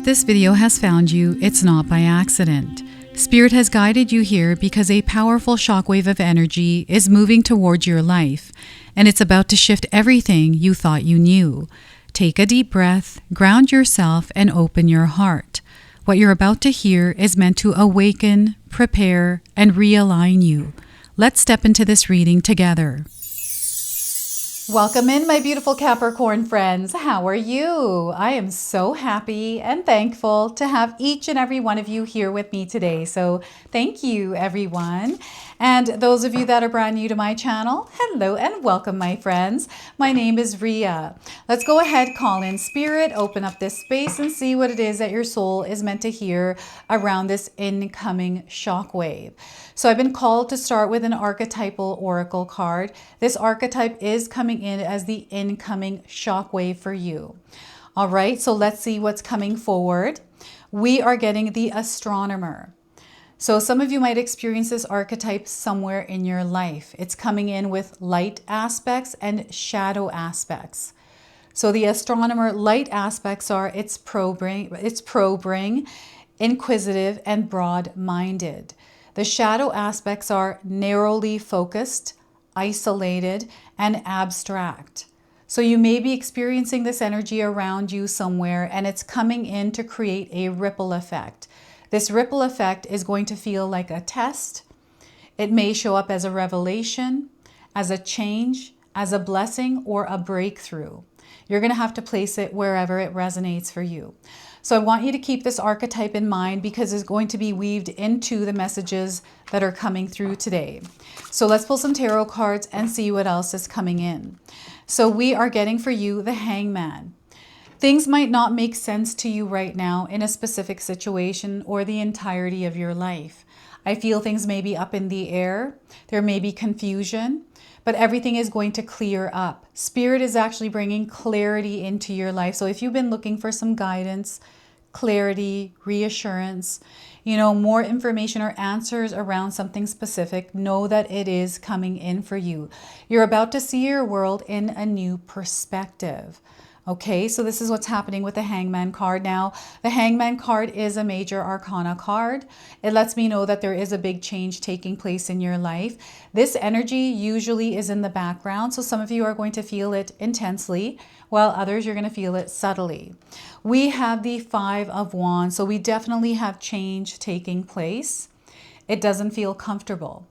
If this video has found you, it's not by accident. Spirit has guided you here because a powerful shockwave of energy is moving towards your life, and it's about to shift everything you thought you knew. Take a deep breath, ground yourself, and open your heart. What you're about to hear is meant to awaken, prepare, and realign you. Let's step into this reading together. Welcome in, my beautiful Capricorn friends. How are you? I am so happy and thankful to have each and every one of you here with me today. So thank you, everyone. And those of you that are brand new to my channel, hello and welcome, my friends. My name is Rhea. Let's go ahead, call in Spirit, open up this space and see what it is that your soul is meant to hear around this incoming shockwave. So I've been called to start with an archetypal oracle card. This archetype is coming in as the incoming shockwave for you. All right, so let's see what's coming forward. We are getting the astronomer. So some of you might experience this archetype somewhere in your life. It's coming in with light aspects and shadow aspects. So the astronomer light aspects are it's probing, inquisitive, and broad-minded. The shadow aspects are narrowly focused, isolated, and abstract. So you may be experiencing this energy around you somewhere, and it's coming in to create a ripple effect. This ripple effect is going to feel like a test. It may show up as a revelation, as a change, as a blessing, or a breakthrough. You're going to have to place it wherever it resonates for you. So I want you to keep this archetype in mind because it's going to be weaved into the messages that are coming through today. So let's pull some tarot cards and see what else is coming in. So we are getting for you the Hangman. Things might not make sense to you right now in a specific situation or the entirety of your life. I feel things may be up in the air. There may be confusion, but everything is going to clear up. Spirit is actually bringing clarity into your life. So if you've been looking for some guidance, clarity, reassurance, more information or answers around something specific, know that it is coming in for you. You're about to see your world in a new perspective. Okay, so this is what's happening with the Hangman card. Now, the Hangman card is a major arcana card. It lets me know that there is a big change taking place in your life. This energy usually is in the background, so some of you are going to feel it intensely, while others you're going to feel it subtly. We have the Five of Wands, so we definitely have change taking place. It doesn't feel comfortable.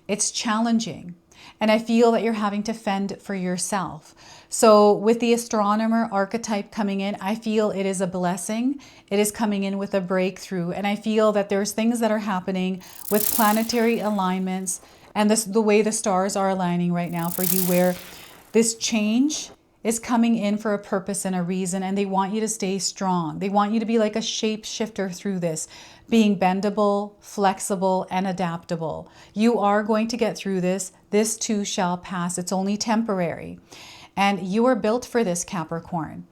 It's challenging. And I feel that you're having to fend for yourself. So with the astronomer archetype coming in, I feel it is a blessing. It is coming in with a breakthrough. And I feel that there's things that are happening with planetary alignments and the way the stars are aligning right now for you, where this change is coming in for a purpose and a reason, and they want you to stay strong. They want you to be like a shapeshifter through this, being bendable, flexible, and adaptable. You are going to get through this. This too shall pass. It's only temporary. And you are built for this, Capricorn.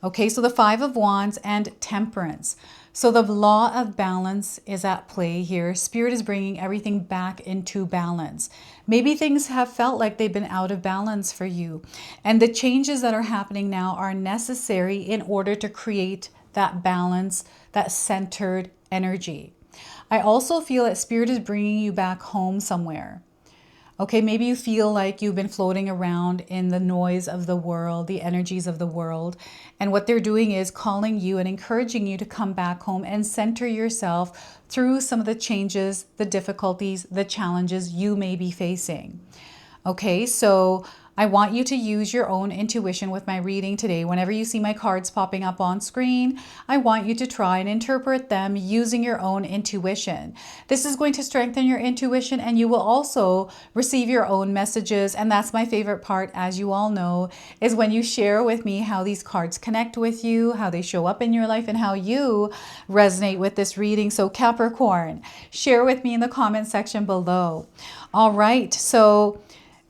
Okay, so the Five of Wands and Temperance. So the law of balance is at play here. Spirit is bringing everything back into balance. Maybe things have felt like they've been out of balance for you. And the changes that are happening now are necessary in order to create that balance, that centered energy. I also feel that Spirit is bringing you back home somewhere. Okay, maybe you feel like you've been floating around in the noise of the world, the energies of the world. And what they're doing is calling you and encouraging you to come back home and center yourself through some of the changes, the difficulties, the challenges you may be facing. Okay, so I want you to use your own intuition with my reading today. Whenever you see my cards popping up on screen, I want you to try and interpret them using your own intuition. This is going to strengthen your intuition, and you will also receive your own messages. And that's my favorite part, as you all know, is when you share with me how these cards connect with you, how they show up in your life, and how you resonate with this reading. So Capricorn, share with me in the comment section below. All right, so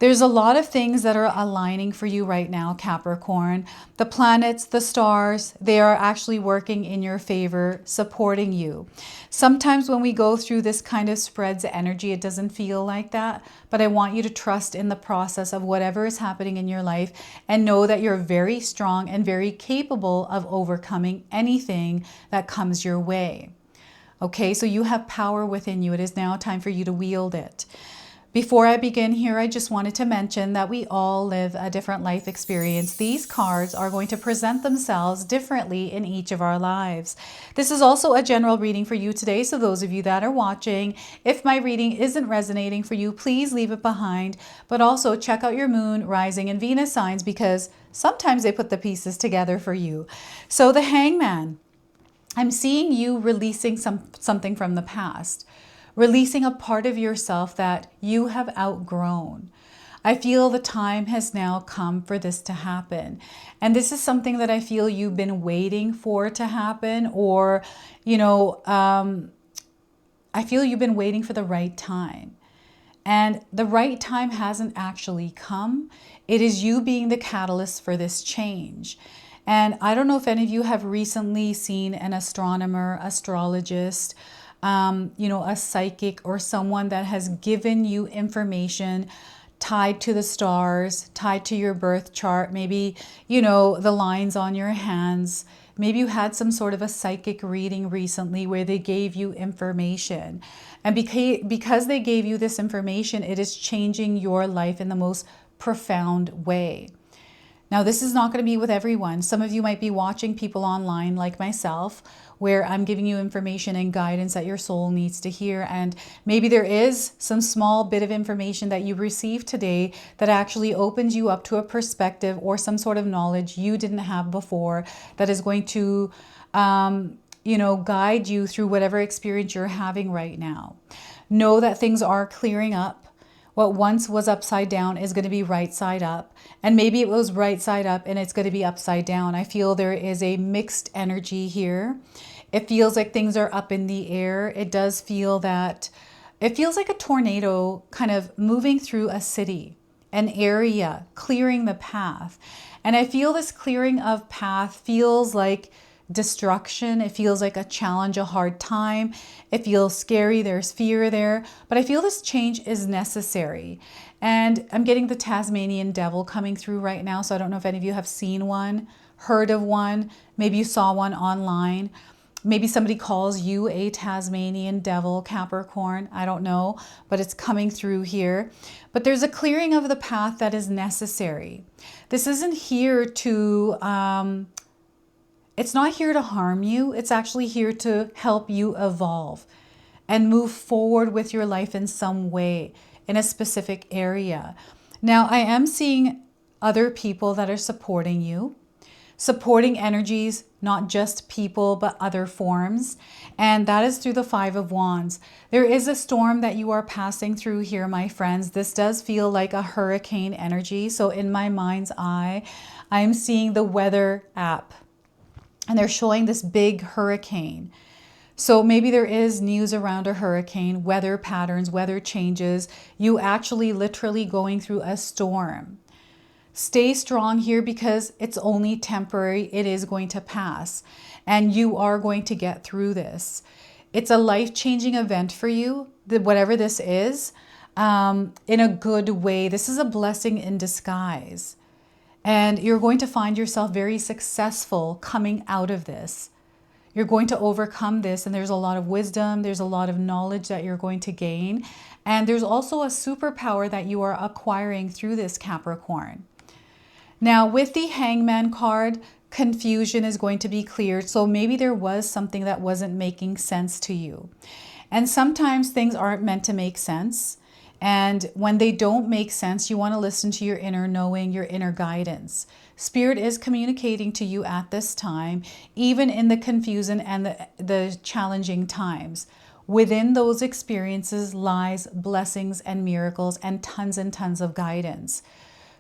There's a lot of things that are aligning for you right now, Capricorn. The planets, the stars, they are actually working in your favor, supporting you. Sometimes when we go through this kind of spreads energy, it doesn't feel like that. But I want you to trust in the process of whatever is happening in your life and know that you're very strong and very capable of overcoming anything that comes your way. Okay, so you have power within you. It is now time for you to wield it. Before I begin here, I just wanted to mention that we all live a different life experience. These cards are going to present themselves differently in each of our lives. This is also a general reading for you today, so those of you that are watching, if my reading isn't resonating for you, please leave it behind. But also check out your moon, rising, and Venus signs because sometimes they put the pieces together for you. So the Hangman, I'm seeing you releasing something from the past. Releasing a part of yourself that you have outgrown. I feel the time has now come for this to happen. And this is something that I feel you've been waiting for to happen, or, I feel you've been waiting for the right time. And the right time hasn't actually come. It is you being the catalyst for this change. And I don't know if any of you have recently seen an astronomer, astrologist, a psychic, or someone that has given you information tied to the stars, tied to your birth chart, maybe, the lines on your hands. Maybe you had some sort of a psychic reading recently where they gave you information. And because they gave you this information, it is changing your life in the most profound way. Now, this is not going to be with everyone. Some of you might be watching people online like myself, where I'm giving you information and guidance that your soul needs to hear. And maybe there is some small bit of information that you received today that actually opens you up to a perspective or some sort of knowledge you didn't have before that is going to, guide you through whatever experience you're having right now. Know that things are clearing up. What once was upside down is going to be right side up. And maybe it was right side up and it's going to be upside down. I feel there is a mixed energy here. It feels like things are up in the air. It does feel that, it feels like a tornado kind of moving through a city, an area, clearing the path. And I feel this clearing of path feels like destruction. It feels like a challenge, a hard time. It feels scary. There's fear there. But I feel this change is necessary. And I'm getting the Tasmanian devil coming through right now. So I don't know if any of you have seen one, heard of one. Maybe you saw one online. Maybe somebody calls you a Tasmanian devil, Capricorn. I don't know, but it's coming through here. But there's a clearing of the path that is necessary. This isn't here to... It's not here to harm you. It's actually here to help you evolve and move forward with your life in some way, in a specific area. Now, I am seeing other people that are supporting you, supporting energies, not just people, but other forms. And that is through the Five of Wands. There is a storm that you are passing through here, my friends. This does feel like a hurricane energy. So in my mind's eye, I'm seeing the weather app. And they're showing this big hurricane. So maybe there is news around a hurricane, weather patterns, weather changes. You actually literally going through a storm. Stay strong here because it's only temporary. It is going to pass. And you are going to get through this. It's a life-changing event for you, whatever this is, in a good way. This is a blessing in disguise. And you're going to find yourself very successful coming out of this. You're going to overcome this, and there's a lot of wisdom, there's a lot of knowledge that you're going to gain. And there's also a superpower that you are acquiring through this, Capricorn. Now, with the Hangman card, confusion is going to be cleared. So maybe there was something that wasn't making sense to you. And sometimes things aren't meant to make sense. And when they don't make sense, you want to listen to your inner knowing, your inner guidance. Spirit is communicating to you at this time, even in the confusion and the challenging times. Within those experiences lies blessings and miracles and tons of guidance.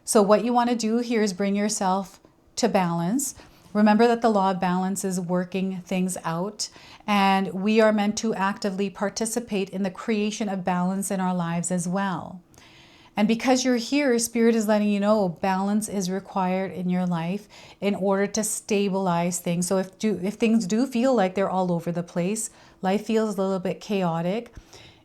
So what you want to do here is bring yourself to balance. Remember that the law of balance is working things out, and we are meant to actively participate in the creation of balance in our lives as well. And because you're here, Spirit is letting you know balance is required in your life in order to stabilize things. So if things do feel like they're all over the place, life feels a little bit chaotic,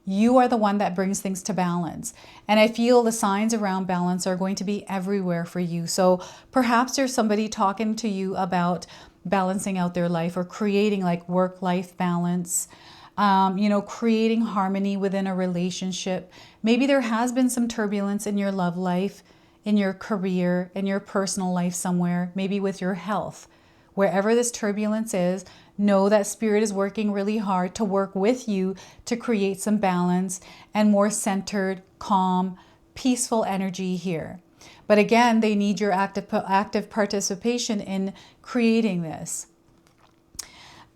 you are the one that brings things to balance. And I feel the signs around balance are going to be everywhere for you. So perhaps there's somebody talking to you about balancing out their life or creating like work-life balance, creating harmony within a relationship. Maybe there has been some turbulence in your love life, in your career, in your personal life somewhere, maybe with your health. Wherever this turbulence is, know that Spirit is working really hard to work with you to create some balance and more centered, calm, peaceful energy here. But again, they need your active participation in creating this.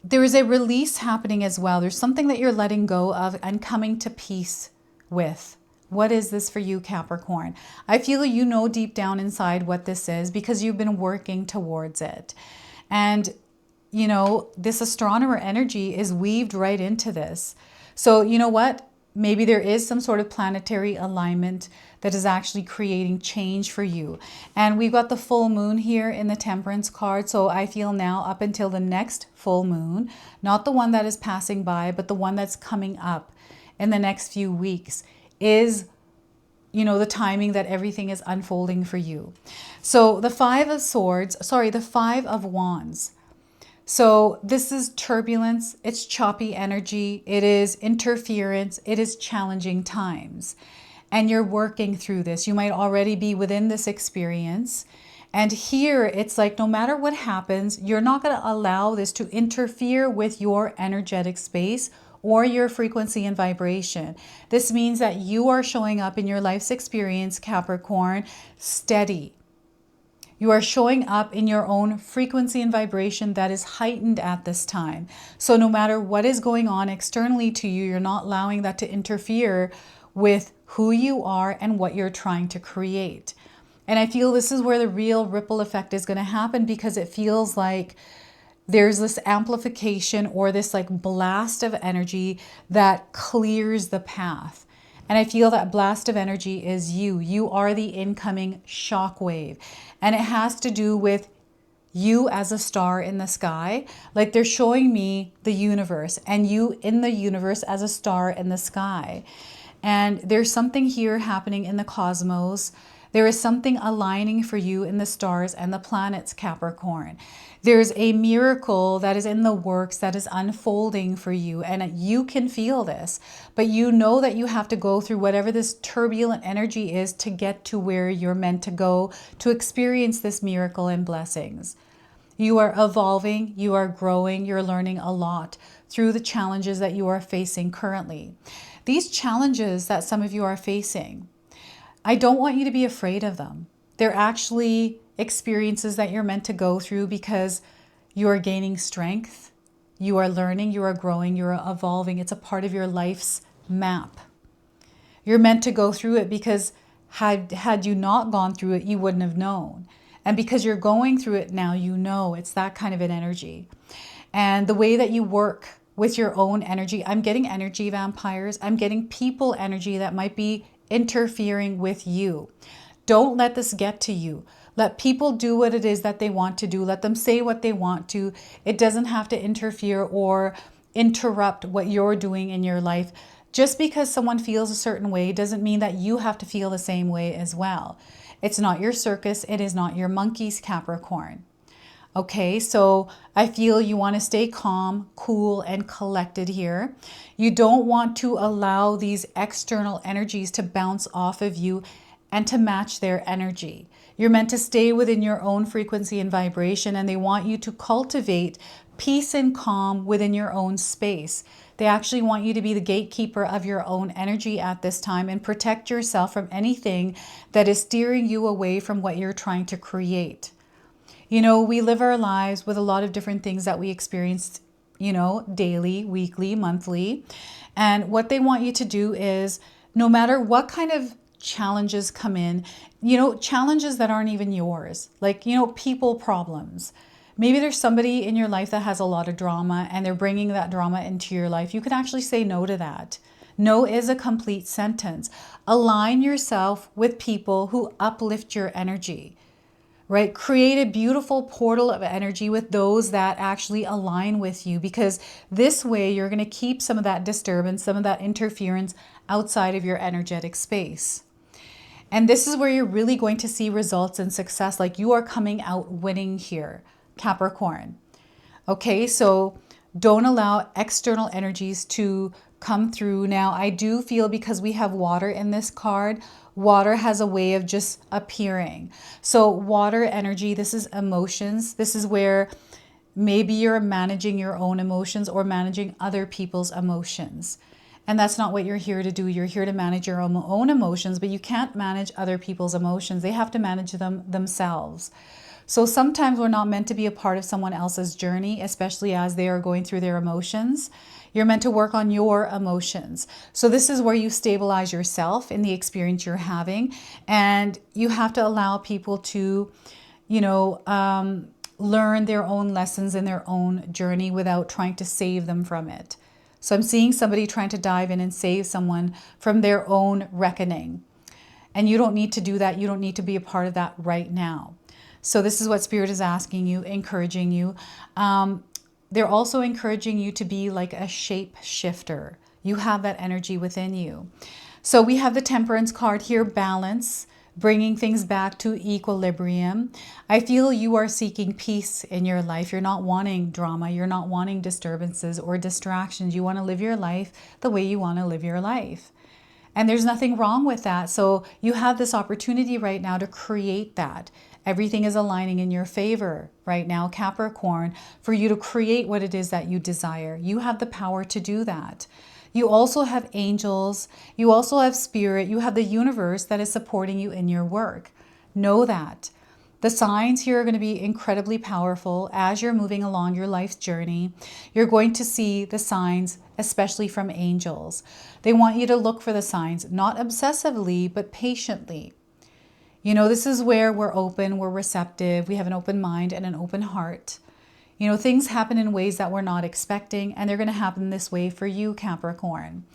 There is a release happening as well. There's something that you're letting go of and coming to peace with. What is this for you, Capricorn? I feel you know deep down inside what this is because you've been working towards it. And, this astronomer energy is weaved right into this. So, you know what? Maybe there is some sort of planetary alignment that is actually creating change for you. And we've got the full moon here in the Temperance card. So I feel now up until the next full moon, not the one that is passing by, but the one that's coming up in the next few weeks is, the timing that everything is unfolding for you. So the Five of Wands. So this is turbulence, it's choppy energy, it is interference, it is challenging times. And you're working through this. You might already be within this experience. And here it's like no matter what happens, you're not going to allow this to interfere with your energetic space or your frequency and vibration. This means that you are showing up in your life's experience, Capricorn, steady. You are showing up in your own frequency and vibration that is heightened at this time. So no matter what is going on externally to you, you're not allowing that to interfere with who you are and what you're trying to create. And I feel this is where the real ripple effect is going to happen because it feels like there's this amplification or this like blast of energy that clears the path. And I feel that blast of energy is you. You are the incoming shock wave. And it has to do with you as a star in the sky. Like they're showing me the universe and you in the universe as a star in the sky. And there's something here happening in the cosmos. There is something aligning for you in the stars and the planets, Capricorn. There's a miracle that is in the works that is unfolding for you, and you can feel this, but you know that you have to go through whatever this turbulent energy is to get to where you're meant to go to experience this miracle and blessings. You are evolving, you are growing, you're learning a lot through the challenges that you are facing currently. These challenges that some of you are facing, I don't want you to be afraid of them. They're actually experiences that you're meant to go through because you are gaining strength, you are learning, you are growing, you are evolving. It's a part of your life's map. You're meant to go through it because had you not gone through it, you wouldn't have known. And because you're going through it now, you know it's that kind of an energy. And the way that you work with your own energy, I'm getting energy vampires, I'm getting people energy that might be interfering with you. Don't let this get to you. Let people do what it is that they want to do. Let them say what they want to. It doesn't have to interfere or interrupt what you're doing in your life. Just because someone feels a certain way doesn't mean that you have to feel the same way as well. It's not your circus. It is not your monkeys, Capricorn. Okay, so I feel you want to stay calm, cool, and collected here. You don't want to allow these external energies to bounce off of you and to match their energy. You're meant to stay within your own frequency and vibration, and they want you to cultivate peace and calm within your own space. They actually want you to be the gatekeeper of your own energy at this time and protect yourself from anything that is steering you away from what you're trying to create. We live our lives with a lot of different things that we experience, daily, weekly, monthly. And what they want you to do is, no matter what kind of challenges come in, challenges that aren't even yours, like, people problems. Maybe there's somebody in your life that has a lot of drama and they're bringing that drama into your life. You can actually say no to that. No is a complete sentence. Align yourself with people who uplift your energy, right? Create a beautiful portal of energy with those that actually align with you, because this way you're going to keep some of that disturbance, some of that interference outside of your energetic space. And this is where you're really going to see results and success. Like, you are coming out winning here, Capricorn. Okay, so don't allow external energies to come through. Now, I do feel, because we have water in this card, water has a way of just appearing. So water energy, this is emotions. This is where maybe you're managing your own emotions or managing other people's emotions. And that's not what you're here to do. You're here to manage your own emotions, but you can't manage other people's emotions. They have to manage them themselves. So sometimes we're not meant to be a part of someone else's journey, especially as they are going through their emotions. You're meant to work on your emotions. So this is where you stabilize yourself in the experience you're having. And you have to allow people to, learn their own lessons in their own journey without trying to save them from it. So I'm seeing somebody trying to dive in and save someone from their own reckoning. And you don't need to do that. You don't need to be a part of that right now. So this is what Spirit is asking you, encouraging you. They're also encouraging you to be like a shape shifter. You have that energy within you. So we have the Temperance card here, balance, bringing things back to equilibrium. I feel you are seeking peace in your life. You're not wanting drama. You're not wanting disturbances or distractions. You want to live your life the way you want to live your life. And there's nothing wrong with that. So you have this opportunity right now to create that. Everything is aligning in your favor right now, Capricorn, for you to create what it is that you desire. You have the power to do that. You also have angels. You also have spirit. You have the universe that is supporting you in your work. Know that. The signs here are going to be incredibly powerful as you're moving along your life's journey. You're going to see the signs, especially from angels. They want you to look for the signs, not obsessively, but patiently. This is where we're open, we're receptive, we have an open mind and an open heart. Things happen in ways that we're not expecting, and they're going to happen this way for you, Capricorn.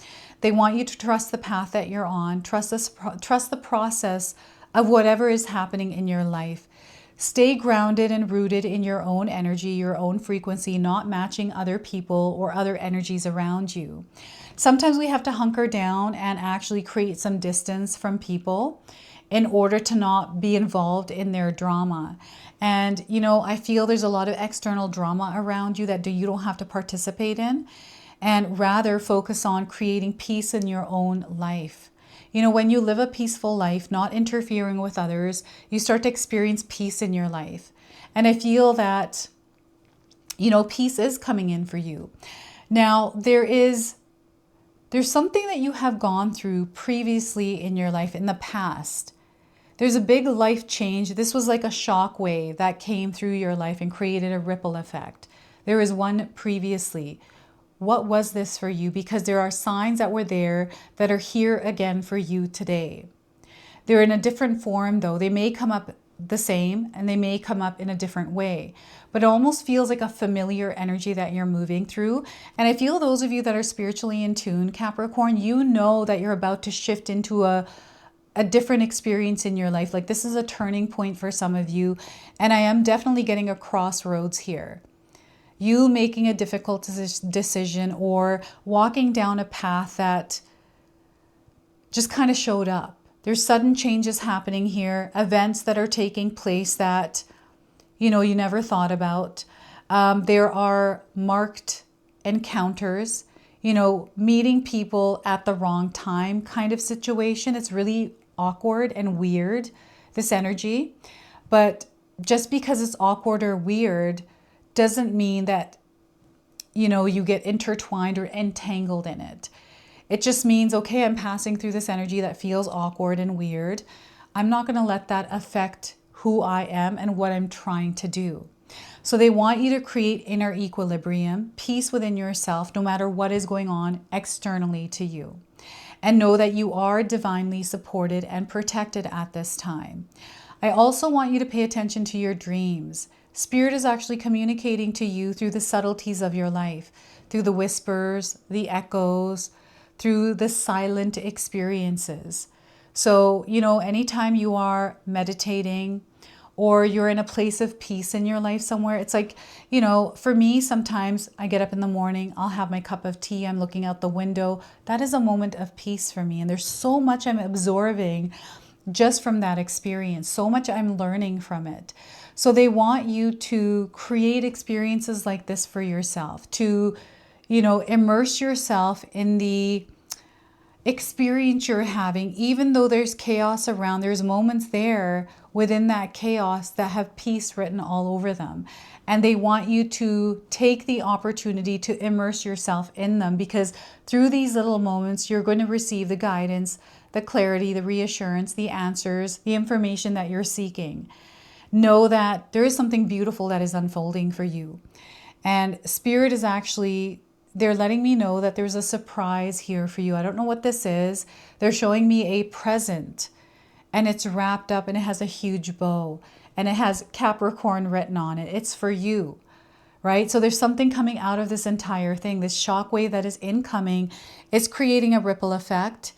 They want you to trust the path that you're on, trust the process of whatever is happening in your life. Stay grounded and rooted in your own energy, your own frequency, not matching other people or other energies around you. Sometimes we have to hunker down and actually create some distance from people in order to not be involved in their drama. And, I feel there's a lot of external drama around you that you don't have to participate in, and rather focus on creating peace in your own life. When you live a peaceful life, not interfering with others, you start to experience peace in your life. And I feel that, peace is coming in for you. Now, there's something that you have gone through previously in your life in the past. There's a big life change. This was like a shock wave that came through your life and created a ripple effect. There was one previously. What was this for you? Because there are signs that were there that are here again for you today. They're in a different form though. They may come up the same and they may come up in a different way. But it almost feels like a familiar energy that you're moving through. And I feel those of you that are spiritually in tune, Capricorn, you know that you're about to shift into a different experience in your life. Like, this is a turning point for some of you. And I am definitely getting a crossroads here. You making a difficult decision or walking down a path that just kind of showed up. There's sudden changes happening here, events that are taking place that, you never thought about. There are marked encounters, meeting people at the wrong time kind of situation. It's really awkward and weird, this energy. But just because it's awkward or weird doesn't mean that, you get intertwined or entangled in it. It just means, okay, I'm passing through this energy that feels awkward and weird. I'm not going to let that affect who I am and what I'm trying to do. So they want you to create inner equilibrium, peace within yourself, no matter what is going on externally to you. And know that you are divinely supported and protected at this time. I also want you to pay attention to your dreams. Spirit is actually communicating to you through the subtleties of your life, through the whispers, the echoes, through the silent experiences. So, you know, anytime you are meditating or you're in a place of peace in your life somewhere, it's like, you know, for me, sometimes I get up in the morning, I'll have my cup of tea, I'm looking out the window. That is a moment of peace for me. And there's so much I'm absorbing just from that experience, so much I'm learning from it. So they want you to create experiences like this for yourself, to, you know, immerse yourself in the experience you're having. Even though there's chaos around, there's moments there within that chaos that have peace written all over them. And they want you to take the opportunity to immerse yourself in them, because through these little moments, you're going to receive the guidance, the clarity, the reassurance, the answers, the information that you're seeking. Know that there is something beautiful that is unfolding for you. And Spirit is actually, they're letting me know that there's a surprise here for you. I don't know what this is. They're showing me a present, and it's wrapped up and it has a huge bow and it has Capricorn written on it. It's for you, right? So there's something coming out of this entire thing. This shockwave that is incoming is creating a ripple effect.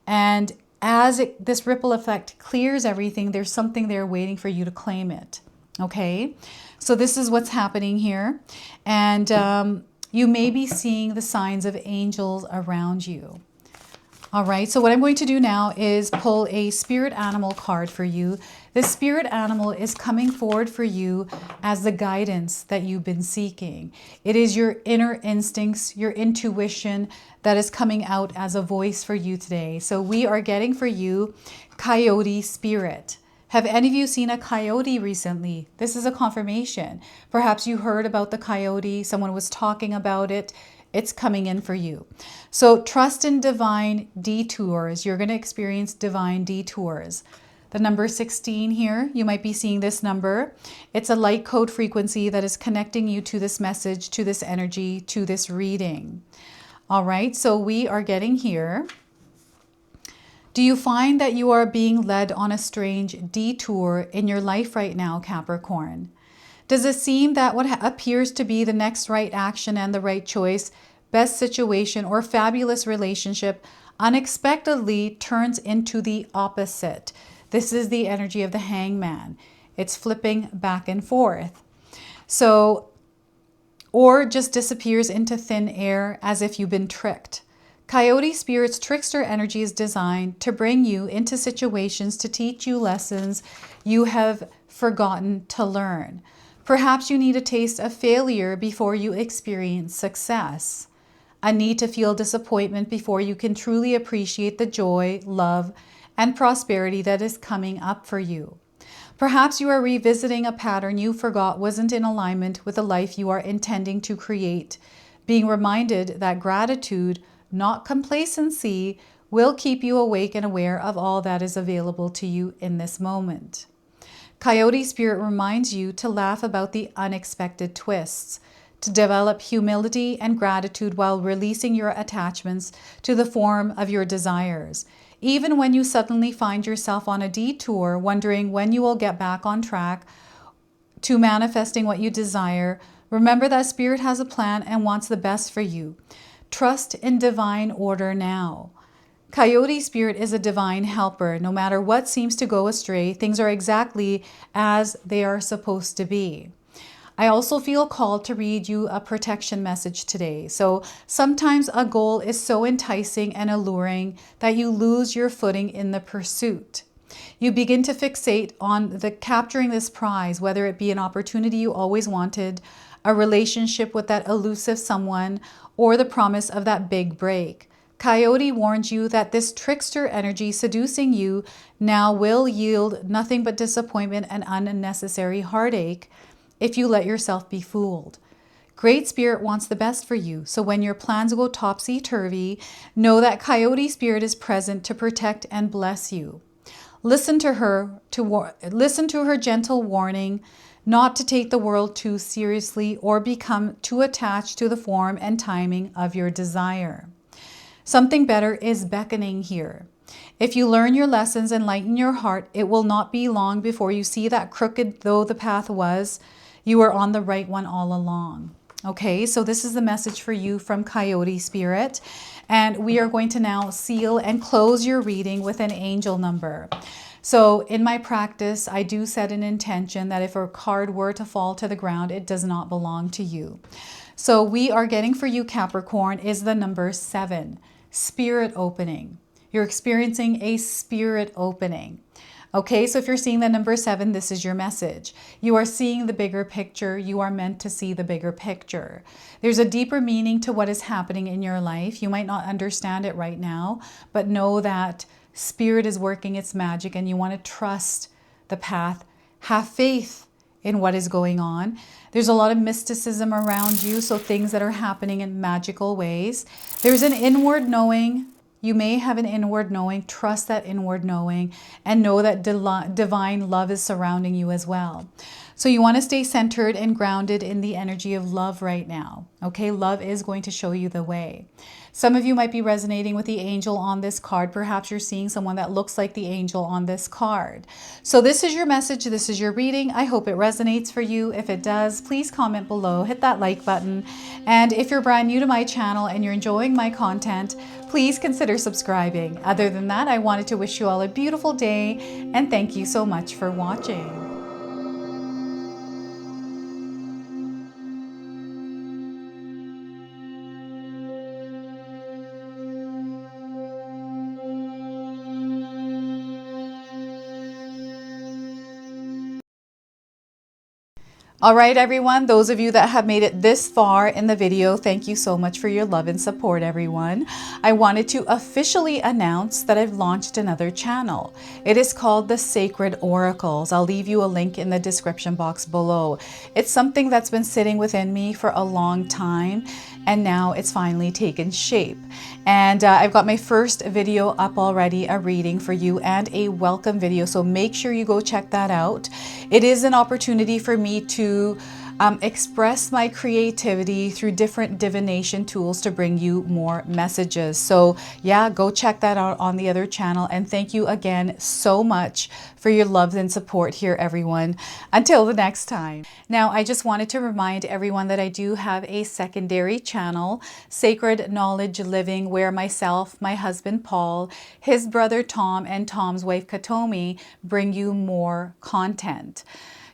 And as this ripple effect clears everything, there's something there waiting for you to claim it. Okay, so this is what's happening here. And you may be seeing the signs of angels around you. All right, so what I'm going to do now is pull a spirit animal card for you. This spirit animal is coming forward for you as the guidance that you've been seeking. It is your inner instincts, your intuition that is coming out as a voice for you today. So we are getting for you Coyote spirit. Have any of you seen a coyote recently? This is a confirmation. Perhaps you heard about the coyote, someone was talking about it. It's coming in for you. So trust in divine detours. You're going to experience divine detours. The number 16 here, you might be seeing this number. It's a light code frequency that is connecting you to this message, to this energy, to this reading. All right, so we are getting here. Do you find that you are being led on a strange detour in your life right now, Capricorn? Does it seem that what appears to be the next right action and the right choice, best situation, or fabulous relationship unexpectedly turns into the opposite? This is the energy of the hangman. It's flipping back and forth. So, or just disappears into thin air as if you've been tricked. Coyote Spirit's trickster energy is designed to bring you into situations to teach you lessons you have forgotten to learn. Perhaps you need a taste of failure before you experience success. A need to feel disappointment before you can truly appreciate the joy, love, and prosperity that is coming up for you. Perhaps you are revisiting a pattern you forgot wasn't in alignment with the life you are intending to create, being reminded that gratitude, not complacency, will keep you awake and aware of all that is available to you in this moment. Coyote Spirit reminds you to laugh about the unexpected twists, to develop humility and gratitude while releasing your attachments to the form of your desires. Even when you suddenly find yourself on a detour, wondering when you will get back on track to manifesting what you desire, remember that Spirit has a plan and wants the best for you. Trust in divine order now. Coyote Spirit is a divine helper. No matter what seems to go astray, things are exactly as they are supposed to be. I also feel called to read you a protection message today. So sometimes a goal is so enticing and alluring that you lose your footing in the pursuit. You begin to fixate on capturing this prize, whether it be an opportunity you always wanted, a relationship with that elusive someone, or the promise of that big break. Coyote warns you that this trickster energy seducing you now will yield nothing but disappointment and unnecessary heartache if you let yourself be fooled. Great Spirit wants the best for you, so when your plans go topsy-turvy, know that Coyote Spirit is present to protect and bless you. Listen to her gentle warning not to take the world too seriously or become too attached to the form and timing of your desire. Something better is beckoning here. If you learn your lessons and lighten your heart, it will not be long before you see that crooked though the path was, you are on the right one all along. Okay, so this is the message for you from Coyote Spirit. And we are going to now seal and close your reading with an angel number. So in my practice, I do set an intention that if a card were to fall to the ground, it does not belong to you. So we are getting for you, Capricorn, is the number 7, spirit opening. You're experiencing a spirit opening. Okay, so if you're seeing the number 7, this is your message. You are seeing the bigger picture. You are meant to see the bigger picture. There's a deeper meaning to what is happening in your life. You might not understand it right now, but know that Spirit is working its magic and you want to trust the path. Have faith in what is going on. There's a lot of mysticism around you, so things that are happening in magical ways. There's an inward knowing. You may have an inward knowing. Trust that inward knowing and know that divine love is surrounding you as well. So you want to stay centered and grounded in the energy of love right now. Okay, love is going to show you the way. Some of you might be resonating with the angel on this card. Perhaps you're seeing someone that looks like the angel on this card. So this is your message. This is your reading. I hope it resonates for you. If it does, please comment below, hit that like button. And if you're brand new to my channel and you're enjoying my content, please consider subscribing. Other than that, I wanted to wish you all a beautiful day and thank you so much for watching. All right, everyone, those of you that have made it this far in the video, thank you so much for your love and support, everyone. I wanted to officially announce that I've launched another channel. It is called The Sacred Oracles. I'll leave you a link in the description box below. It's something that's been sitting within me for a long time, and now it's finally taken shape. And I've got my first video up already, a reading for you and a welcome video. So make sure you go check that out. It is an opportunity for me to express my creativity through different divination tools to bring you more messages. So yeah, go check that out on the other channel. And thank you again so much for your love and support here, everyone. Until the next time. Now, I just wanted to remind everyone that I do have a secondary channel, Sacred Knowledge Living, where myself, my husband Paul, his brother Tom, and Tom's wife Katomi bring you more content.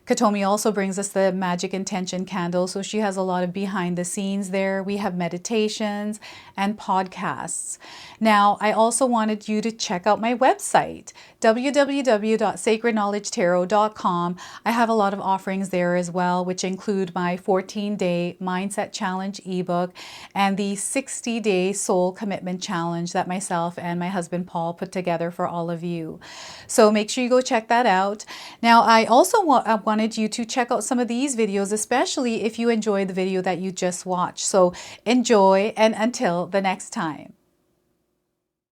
Katomi also brings us the Magic Intention candle, so she has a lot of behind the scenes there. We have meditations and podcasts. Now, I also wanted you to check out my website, www.sacredknowledgetarot.com. I have a lot of offerings there as well, which include my 14-day Mindset Challenge ebook and the 60-day Soul Commitment Challenge that myself and my husband Paul put together for all of you. So make sure you go check that out. Now, I also wanted you to check out some of these videos, especially if you enjoyed the video that you just watched. So enjoy, and until the next time.